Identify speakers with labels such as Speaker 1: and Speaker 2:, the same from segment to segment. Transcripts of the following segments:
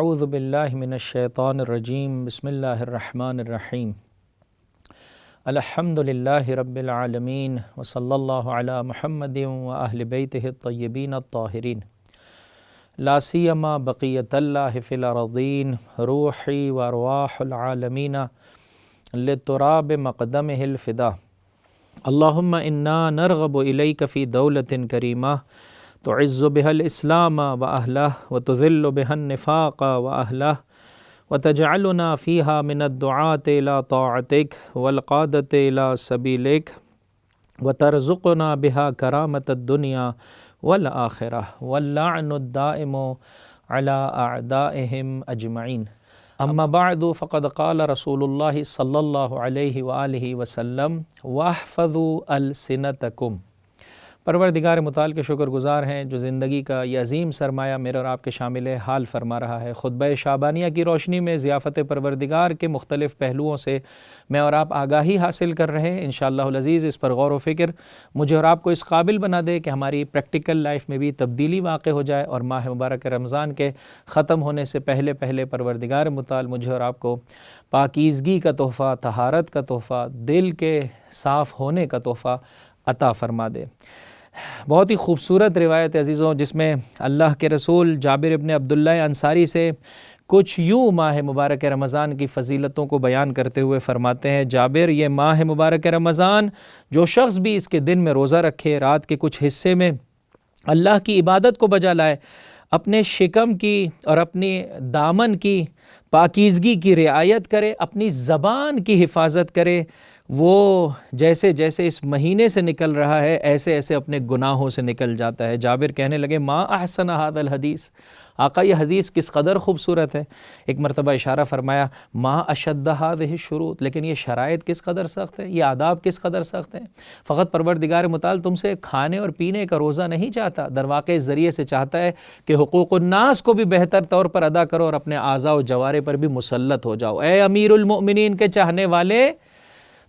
Speaker 1: اعوذ باللہ من الشیطان الرجیم بسم اللہ الرحمن الرحیم الحمد للہ رب العالمین وصلی اللہ علی محمد واہل بیتہ الطیبین الطاہرین لا سیما بقیت اللہ فی الارضین روحی وارواح العالمین لتراب مقدمہ الفدا اللہم انا نرغب الیک فی دولت کریمہ تعز بها الاسلام واہلہ وتذل بها النفاق واہلہ وتجعلنا فيها من الدعاة الى طاعتك والقادة الى سبيلك وترزقنا بها كرامة الدنيا والآخرة واللعن الدائم على أعدائهم أجمعين اما بعد فقد قال رسول الله صلى الله عليه وآله وسلم واحفظوا ألسنتكم۔ پروردگار متعال کے شکر گزار ہیں جو زندگی کا یہ عظیم سرمایہ میرے اور آپ کے شامل حال فرما رہا ہے۔ خطبہ شعبانیہ کی روشنی میں ضیافت پروردگار کے مختلف پہلوؤں سے میں اور آپ آگاہی حاصل کر رہے ہیں۔ انشاءاللہ العزیز اس پر غور و فکر مجھے اور آپ کو اس قابل بنا دے کہ ہماری پریکٹیکل لائف میں بھی تبدیلی واقع ہو جائے اور ماہ مبارک رمضان کے ختم ہونے سے پہلے پروردگار متعال مجھے اور آپ کو پاکیزگی کا تحفہ، طہارت کا تحفہ، دل کے صاف ہونے کا تحفہ عطا فرما دے۔ بہت ہی خوبصورت روایت عزیزوں جس میں اللہ کے رسول جابر ابن عبداللہ انصاری سے کچھ یوں ماہ مبارک رمضان کی فضیلتوں کو بیان کرتے ہوئے فرماتے ہیں، جابر یہ ماہ مبارک رمضان جو شخص بھی اس کے دن میں روزہ رکھے، رات کے کچھ حصے میں اللہ کی عبادت کو بجا لائے، اپنے شکم کی اور اپنی دامن کی پاکیزگی کی رعایت کرے، اپنی زبان کی حفاظت کرے، وہ جیسے جیسے اس مہینے سے نکل رہا ہے ایسے ایسے اپنے گناہوں سے نکل جاتا ہے۔ جابر کہنے لگے ما احسن ھذا الحدیث، آقا یہ حدیث کس قدر خوبصورت ہے۔ ایک مرتبہ اشارہ فرمایا ما اشد ھذہ الشروط، لیکن یہ شرائط کس قدر سخت ہے، یہ آداب کس قدر سخت ہیں۔ فقط پروردگار متعال تم سے کھانے اور پینے کا روزہ نہیں چاہتا، در واقع اس ذریعے سے چاہتا ہے کہ حقوق الناس کو بھی بہتر طور پر ادا کرو اور اپنے اعضاء و جوارح پر بھی مسلط ہو جاؤ۔ اے امیر المؤمنین کے چاہنے والے،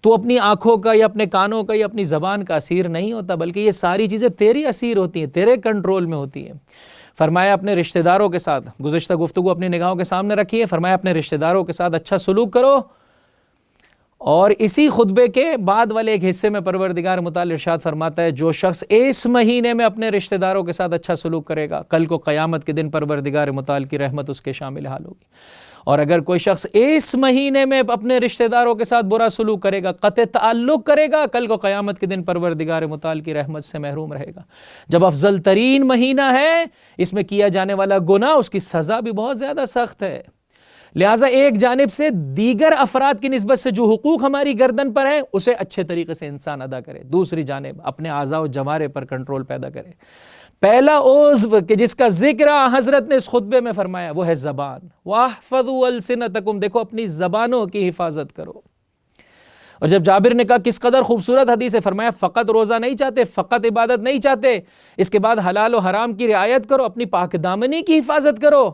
Speaker 1: تو اپنی آنکھوں کا یا اپنے کانوں کا یا اپنی زبان کا اسیر نہیں ہوتا، بلکہ یہ ساری چیزیں تیری اسیر ہوتی ہیں، تیرے کنٹرول میں ہوتی ہیں۔ فرمایا اپنے رشتہ داروں کے ساتھ، گزشتہ گفتگو اپنی نگاہوں کے سامنے رکھیے، فرمایا اپنے رشتہ داروں کے ساتھ اچھا سلوک کرو، اور اسی خطبے کے بعد والے ایک حصے میں پروردگار متعال ارشاد فرماتا ہے جو شخص اس مہینے میں اپنے رشتہ داروں کے ساتھ اچھا سلوک کرے گا، کل کو قیامت کے دن پروردگار متعال کی رحمت اس کے شامل حال ہوگی، اور اگر کوئی شخص اس مہینے میں اپنے رشتہ داروں کے ساتھ برا سلوک کرے گا، قطع تعلق کرے گا، کل کو قیامت کے دن پروردگار متعال کی رحمت سے محروم رہے گا۔ جب افضل ترین مہینہ ہے، اس میں کیا جانے والا گناہ، اس کی سزا بھی بہت زیادہ سخت ہے، لہٰذا ایک جانب سے دیگر افراد کی نسبت سے جو حقوق ہماری گردن پر ہیں اسے اچھے طریقے سے انسان ادا کرے، دوسری جانب اپنے اعضاء و جوارح پر کنٹرول پیدا کرے۔ پہلا عضو کہ جس کا ذکر حضرت نے اس خطبے میں فرمایا وہ ہے زبان۔ وَاحْفَظُوا أَلْسِنَتَكُمْ، دیکھو اپنی زبانوں کی حفاظت کرو۔ اور جب جابر نے کہا کس قدر خوبصورت حدیث ہے، فرمایا فقط روزہ نہیں چاہتے، فقط عبادت نہیں چاہتے، اس کے بعد حلال و حرام کی رعایت کرو، اپنی پاک دامنی کی حفاظت کرو،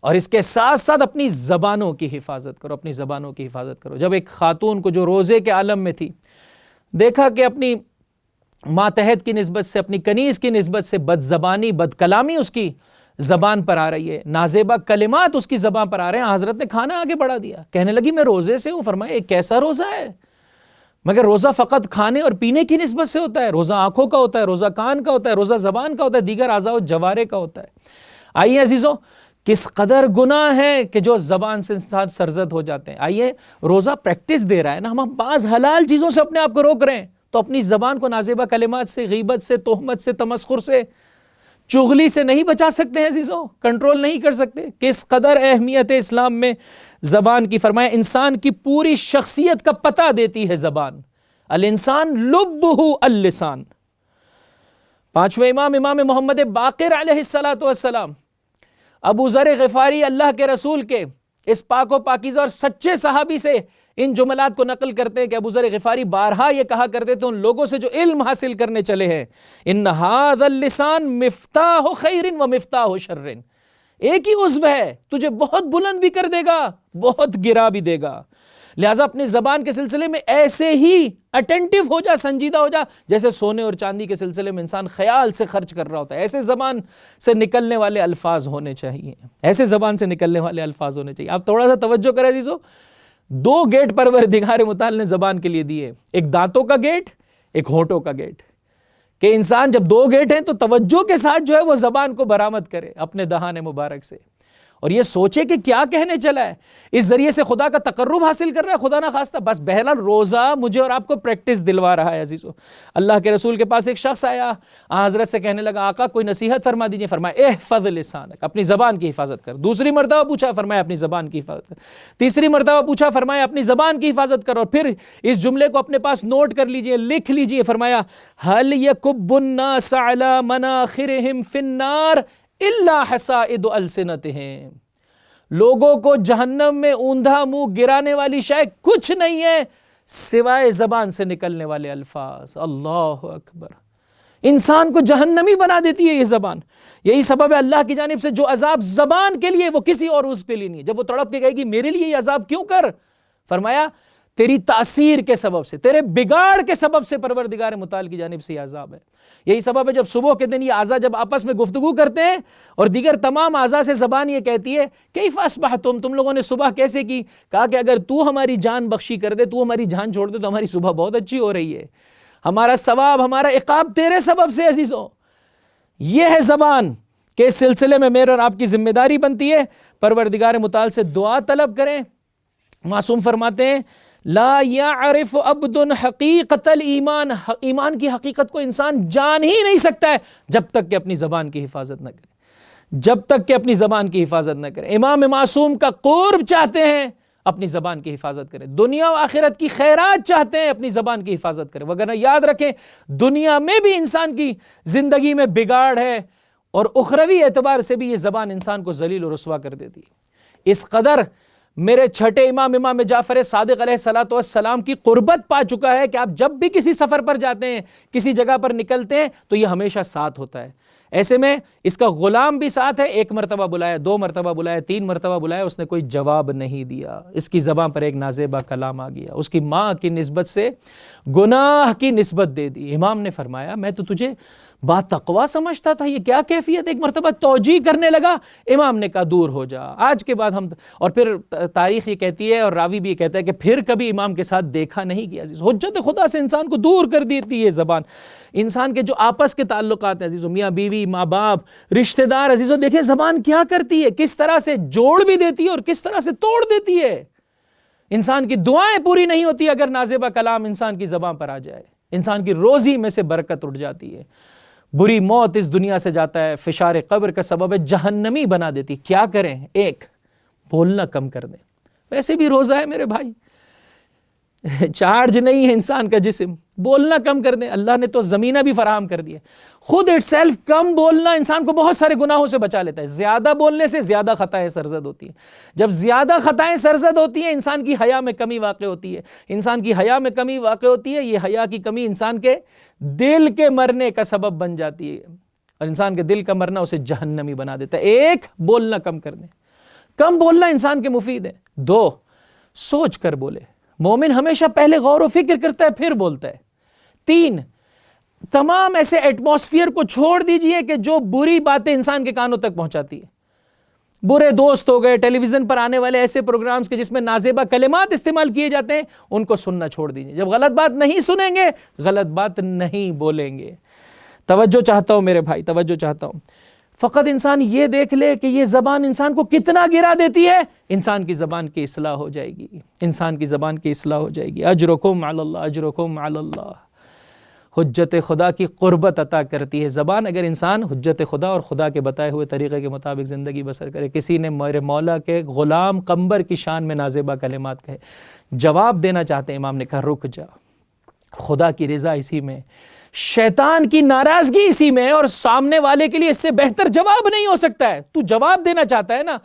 Speaker 1: اور اس کے ساتھ ساتھ اپنی زبانوں کی حفاظت کرو، اپنی زبانوں کی حفاظت کرو۔ جب ایک خاتون کو جو روزے کے عالم میں تھی، دیکھا کہ اپنی ماتحت کی نسبت سے، اپنی کنیز کی نسبت سے بد زبانی، بد کلامی اس کی زبان پر آ رہی ہے، نازیبہ کلمات اس کی زبان پر آ رہے ہیں، حضرت نے کھانا آگے بڑھا دیا، کہنے لگی میں روزے سے ہوں۔ فرمایا یہ کیسا روزہ ہے؟ مگر روزہ فقط کھانے اور پینے کی نسبت سے ہوتا ہے، روزہ آنکھوں کا ہوتا ہے، روزہ کان کا ہوتا ہے، روزہ زبان کا ہوتا ہے، دیگر اعضاء و جوارح کا ہوتا ہے۔ آئیے عزیزوں، کس قدر گناہ ہے کہ جو زبان سے انسان سرزد ہو جاتے ہیں۔ آئیے، روزہ پریکٹس دے رہا ہے نا، ہم بعض حلال چیزوں سے اپنے آپ کو روک رہے ہیں، تو اپنی زبان کو نازیبہ کلمات سے، غیبت سے، تہمت سے، تمسخر سے، چغلی سے نہیں بچا سکتے ہیں عزیزوں، کنٹرول نہیں کر سکتے۔ کس قدر اہمیت ہے اسلام میں زبان کی۔ فرمایا انسان کی پوری شخصیت کا پتہ دیتی ہے زبان، الانسان لبہ اللسان۔ پانچویں امام محمد باقر علیہ السلام، ابو ذر غفاری اللہ کے رسول کے اس پاک و پاکیزہ اور سچے صحابی سے ان جملات کو نقل کرتے ہیں کہ ابو ذر غفاری بارہا یہ کہا کرتے تھے ان لوگوں سے جو علم حاصل کرنے چلے ہیں، ان ھذا اللسان مفتاح خیر و مفتاح شر، ایک ہی عضو ہے، تجھے بہت بلند بھی کر دے گا، بہت گرا بھی دے گا، لہٰذا اپنی زبان کے سلسلے میں ایسے ہی اٹینٹیو ہو جا، سنجیدہ ہو جا، جیسے سونے اور چاندی کے سلسلے میں انسان خیال سے خرچ کر رہا ہوتا ہے۔ ایسے زبان سے نکلنے والے الفاظ ہونے چاہیے، ایسے زبان سے نکلنے والے الفاظ ہونے چاہیے۔ آپ تھوڑا سا توجہ کریں عزیزو، 2 گیٹ پروردگار متعال نے زبان کے لیے دیے، ایک دانتوں کا گیٹ، ایک ہونٹوں کا گیٹ، کہ انسان جب 2 گیٹ ہیں تو توجہ کے ساتھ جو ہے وہ زبان کو برآمد کرے اپنے دہان مبارک سے، اور یہ سوچے کہ کیا کہنے چلا ہے، اس ذریعے سے خدا کا تقرب حاصل کر رہا ہے، خدا نہ خواستہ۔ بس بہرحال روزہ مجھے اور آپ کو پریکٹس دلوا رہا ہے عزیزو۔ اللہ کے رسول کے پاس ایک شخص آیا، حضرت سے کہنے لگا آقا کوئی نصیحت فرما دیجئے۔ فرمایا احفظ لسانک، اپنی زبان کی حفاظت کر۔ دوسری مرتبہ پوچھا، فرمایا اپنی زبان کی حفاظت کر۔ تیسری مرتبہ پوچھا، فرمایا اپنی زبان کی حفاظت کر، اور پھر اس جملے کو اپنے پاس نوٹ کر لیجئے، لکھ لیجئے۔ فرمایا هل يكب الناس على مناخرهم في النار الا حصائد السنتهم، لوگوں کو جہنم میں اوندھا منہ گرانے والی شے کچھ نہیں ہے سوائے زبان سے نکلنے والے الفاظ۔ اللہ اکبر، انسان کو جہنمی بنا دیتی ہے یہ زبان۔ یہی سبب ہے اللہ کی جانب سے جو عذاب زبان کے لیے وہ کسی اور اس کے لیے نہیں ہے۔ جب وہ تڑپ کے کہے گی میرے لیے یہ عذاب کیوں کر، فرمایا تیری تاثیر کے سبب سے، تیرے بگاڑ کے سبب سے پروردگار متعال کی جانب سے یہ عذاب ہے۔ یہی سبب ہے جب صبح کے دن یہ اعضاء جب آپس میں گفتگو کرتے ہیں اور دیگر تمام اعضاء سے زبان یہ کہتی ہے کیف اصبحتم، تم لوگوں نے صبح کیسے کی؟ کہا کہ اگر تو ہماری جان بخشی کر دے، تو ہماری جان چھوڑ دے تو ہماری صبح بہت اچھی ہو رہی ہے۔ ہمارا ثواب، ہمارا عقاب تیرے سبب سے عزیزوں۔ یہ ہے زبان کے اس سلسلے میں میرے اور آپ کی ذمہ داری بنتی ہے پروردگار متعال سے دعا طلب کریں۔ معصوم فرماتے ہیں لا یعرف عبد حقیقت الایمان، ایمان کی حقیقت کو انسان جان ہی نہیں سکتا ہے جب تک کہ اپنی زبان کی حفاظت نہ کرے، جب تک کہ اپنی زبان کی حفاظت نہ کرے۔ امام معصوم کا قرب چاہتے ہیں، اپنی زبان کی حفاظت کریں۔ دنیا و آخرت کی خیرات چاہتے ہیں، اپنی زبان کی حفاظت کریں، وگرنہ یاد رکھیں دنیا میں بھی انسان کی زندگی میں بگاڑ ہے، اور اخروی اعتبار سے بھی یہ زبان انسان کو ذلیل و رسوا کر دیتی ہے۔ اس قدر میرے چھٹے امام جعفر صادق علیہ السلام کی قربت پا چکا ہے کہ آپ جب بھی کسی سفر پر جاتے ہیں، کسی جگہ پر نکلتے ہیں تو یہ ہمیشہ ساتھ ہوتا ہے۔ ایسے میں اس کا غلام بھی ساتھ ہے، 1 مرتبہ بلایا، 2 مرتبہ بلایا، 3 مرتبہ بلایا، اس نے کوئی جواب نہیں دیا۔ اس کی زبان پر ایک نازیبا کلام آ گیا، اس کی ماں کی نسبت سے گناہ کی نسبت دے دی۔ امام نے فرمایا میں تو تجھے با تقوی سمجھتا تھا، یہ کیا کیفیت؟ ایک مرتبہ توجیہ کرنے لگا، امام نے کہا دور ہو جا۔ آج کے بعد ہم، اور پھر تاریخ یہ کہتی ہے اور راوی بھی یہ کہتا ہے کہ پھر کبھی امام کے ساتھ دیکھا نہیں گیا۔ حجت خدا سے انسان کو دور کر دیتی ہے زبان۔ انسان کے جو آپس کے تعلقات ہیں عزیزو، میاں بیوی، ماں باپ، رشتہ دار، عزیزو دیکھیں زبان کیا کرتی ہے، کس طرح سے جوڑ بھی دیتی ہے اور کس طرح سے توڑ دیتی ہے۔ انسان کی دعائیں پوری نہیں ہوتی اگر نازیبہ کلام انسان کی زبان پر آ جائے، انسان کی روزی میں سے برکت اٹھ جاتی ہے، بری موت اس دنیا سے جاتا ہے، فشار قبر کا سبب ہے، جہنمی بنا دیتی۔ کیا کریں؟ 1 بولنا کم کر دیں، ویسے بھی روزہ ہے میرے بھائی، چارج نہیں ہے انسان کا جسم، بولنا کم کر دیں۔ اللہ نے تو زمینہ بھی فراہم کر دیا، خود اٹ سیلف کم بولنا انسان کو بہت سارے گناہوں سے بچا لیتا ہے۔ زیادہ بولنے سے زیادہ خطائیں سرزد ہوتی ہیں، جب زیادہ خطائیں سرزد ہوتی ہیں انسان کی حیا میں کمی واقع ہوتی ہے، انسان کی حیا میں کمی واقع ہوتی ہے، یہ حیا کی کمی انسان کے دل کے مرنے کا سبب بن جاتی ہے، اور انسان کے دل کا مرنا اسے جہنمی بنا دیتا ہے۔ 1 بولنا کم کر دیں، کم بولنا انسان کے مفید ہے۔ 2 سوچ کر بولے، مومن ہمیشہ پہلے غور و فکر کرتا ہے پھر بولتا ہے۔ 3 تمام ایسے ایٹماسفیئر کو چھوڑ دیجئے کہ جو بری باتیں انسان کے کانوں تک پہنچاتی ہیں، برے دوست ہو گئے، ٹیلی ویژن پر آنے والے ایسے پروگرامز کے جس میں نازیبہ کلمات استعمال کیے جاتے ہیں ان کو سننا چھوڑ دیجئے۔ جب غلط بات نہیں سنیں گے غلط بات نہیں بولیں گے۔ توجہ چاہتا ہوں میرے بھائی، توجہ چاہتا ہوں، فقط انسان یہ دیکھ لے کہ یہ زبان انسان کو کتنا گرا دیتی ہے، انسان کی زبان کی اصلاح ہو جائے گی، انسان کی زبان کی اصلاح ہو جائے گی۔ اجرکم علی اللہ، اجرکم علی اللہ۔ حجت خدا کی قربت عطا کرتی ہے زبان، اگر انسان حجت خدا اور خدا کے بتائے ہوئے طریقے کے مطابق زندگی بسر کرے۔ کسی نے میرے مولا کے غلام قمبر کی شان میں نازیبہ کلمات کہے، جواب دینا چاہتے ہیں، امام نے کہا رک جا، خدا کی رضا اسی میں، شیطان کی ناراضگی اسی میں، اور سامنے والے کے لیے اس سے بہتر جواب نہیں ہو سکتا ہے۔ تو جواب دینا چاہتا ہے نا،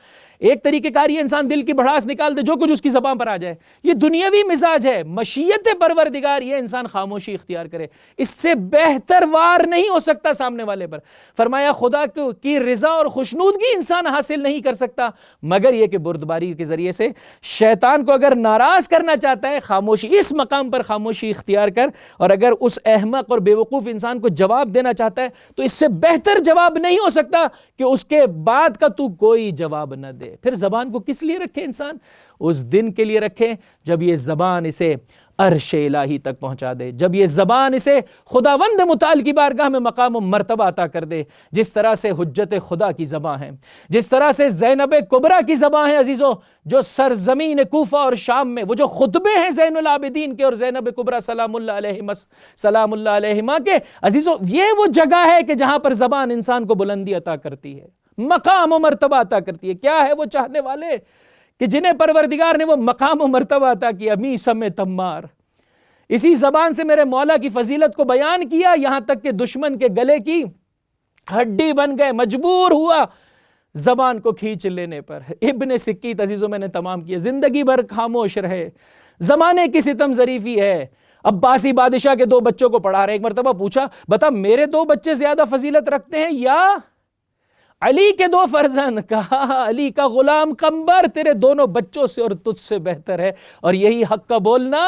Speaker 1: ایک طریقہ کار یہ انسان دل کی بھڑاس نکال دے، جو کچھ اس کی زبان پر آ جائے، یہ دنیاوی مزاج ہے۔ مشیت پروردگار یہ انسان خاموشی اختیار کرے، اس سے بہتر وار نہیں ہو سکتا سامنے والے پر۔ فرمایا خدا کی رضا اور خوشنودگی انسان حاصل نہیں کر سکتا مگر یہ کہ بردباری کے ذریعے سے شیطان کو اگر ناراض کرنا چاہتا ہے، خاموشی، اس مقام پر خاموشی اختیار کر، اور اگر اس احمق اور بے وقوف انسان کو جواب دینا چاہتا ہے تو اس سے بہتر جواب نہیں ہو سکتا کہ اس کے بعد کا تو کوئی جواب نہ دے۔ پھر زبان کو کس لیے رکھے انسان؟ اس دن کے لیے رکھے جب یہ زبان اسے عرش الہی تک پہنچا دے، جب یہ زبان اسے خداوند متعال کی بارگاہ میں مقام و مرتبہ عطا کر دے، جس طرح سے حجت خدا کی زبان ہے، جس طرح سے زینب کبریٰ کی زبان ہے عزیزو، جو سرزمین کوفہ اور شام میں وہ جو خطبے ہیں زین العابدین کے اور زینب کبریٰ سلام اللہ علیہما کے، عزیزو یہ وہ جگہ ہے کہ جہاں پر زبان انسان کو بلندی عطا کرتی ہے، مقام و مرتبہ عطا کرتی ہے۔ کیا ہے وہ چاہنے والے کہ جنہیں پروردگار نے وہ مقام و مرتبہ عطا کیا، میثم تمار، اسی زبان سے میرے مولا کی فضیلت کو بیان کیا، یہاں تک کہ دشمن کے گلے کی ہڈی بن گئے، مجبور ہوا زبان کو کھینچ لینے پر۔ ابن سکیت عزیزوں میں نے تمام کیا، زندگی بھر خاموش رہے، زمانے کی ستم ظریفی ہے۔ عباسی بادشاہ کے 2 بچوں کو پڑھا رہے، ایک مرتبہ پوچھا بتا میرے 2 بچے زیادہ فضیلت رکھتے ہیں یا علی کے 2 فرزند؟ کہا علی کا غلام قمبر تیرے دونوں بچوں سے اور تجھ سے بہتر ہے، اور یہی حق کا بولنا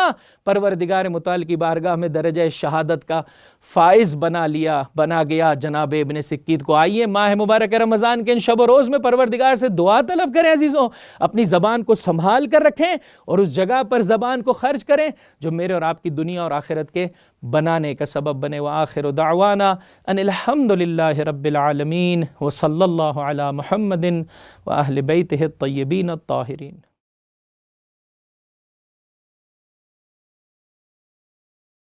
Speaker 1: پروردگار متعال کی بارگاہ میں درجہ شہادت کا فائز بنا گیا جناب ابن سکیت کو۔ آئیے ماہ مبارک رمضان کے ان شب و روز میں پروردگار سے دعا طلب کریں عزیزوں، اپنی زبان کو سنبھال کر رکھیں اور اس جگہ پر زبان کو خرچ کریں جو میرے اور آپ کی دنیا اور آخرت کے بنانے کا سبب بنے۔ وآخر دعوانا ان الحمد للہ رب العالمین وصلی اللہ علی محمد وآہل بیتہ الطیبین الطاہرین۔